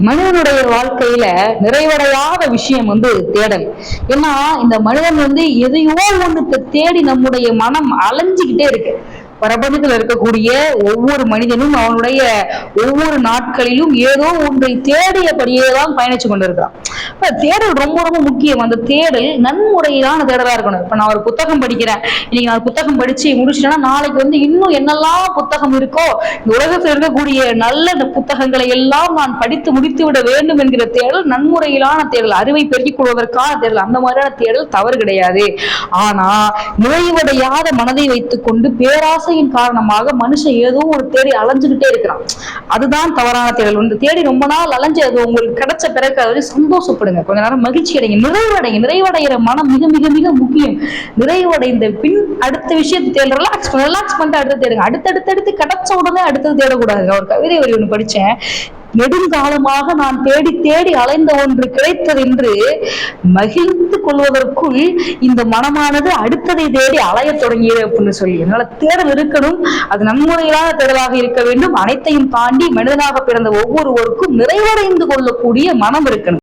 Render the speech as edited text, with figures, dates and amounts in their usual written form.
மனிதனுடைய வாழ்க்கையில நிறைவடையாத விஷயம் தேடல். ஏன்னா இந்த மனிதன் எதையோ ஒண்ணு தேடி நம்முடைய மனம் அலைஞ்சுக்கிட்டே இருக்கு. பிரபஞ்சத்தில் இருக்கக்கூடிய ஒவ்வொரு மனிதனும் அவனுடைய ஒவ்வொரு நாட்களிலும் ஏதோ ஒன்றை தேடியபடியேதான் பயணிச்சு கொண்டிருக்கிறான். தேடல் ரொம்ப ரொம்ப முக்கியம். அந்த தேடல் நன்முறையிலான தேடலா இருக்கணும். இப்ப நான் ஒரு புத்தகம் படிக்கிறேன், இன்னைக்கு நான் புத்தகம் படிச்சு முடிச்சிட்டேன்னா நாளைக்கு இன்னும் என்னெல்லாம் புத்தகம் இருக்கோ இந்த உலகத்தில் இருக்கக்கூடிய நல்ல புத்தகங்களை எல்லாம் நான் படித்து முடித்து விட வேண்டும் என்கிற தேடல் நன்முறையிலான தேடல், அறிவை பெருக்கிக் கொள்வதற்கான தேடல். அந்த மாதிரியான தேடல் தவறு கிடையாது. ஆனா நிறைவடையாத மனதை வைத்துக் கொண்டு பேராசையின் காரணமாக மனுஷன் ஏதோ ஒரு தேடி அலைஞ்சுக்கிட்டே இருக்கிறான். அதுதான் தவறான தேடல். தேடி ரொம்ப நாள் அலைஞ்சு அது உங்களுக்கு கிடைச்ச பிறகு அது சந்தோஷப்படுங்க, கொஞ்ச நேரம் மகிழ்ச்சி அடைங்க, நிறைவடைகிற மனம் மிக மிக மிக முக்கியம். நிறைவடைந்த பின் அடுத்த விஷயத்தை தேட ரிலாக்ஸ் பண்ணிட்டு அடுத்து தேடுங்க. அடுத்தடுத்து கிடைச்ச உடனே அடுத்தது தேடக்கூடாது. ஒரு கவிதை வரி ஒண்ணு படிச்சேன், நெடுங்காலமாக நான் தேடி தேடி அலைந்த ஒன்று கிடைத்தது என்று மகிழ்ந்து கொள்வதற்குள் இந்த மனமானது அடுத்ததை தேடி அலைய தொடங்கியது அப்படின்னு சொல்லி. அதனால தேடல் இருக்கணும், அது நன்முறையிலான தேடலாக இருக்க வேண்டும். அனைத்தையும் தாண்டி மனிதனாக பிறந்த ஒவ்வொருவருக்கும் நிறைவடைந்து கொள்ளக்கூடிய மனம் இருக்கணும்.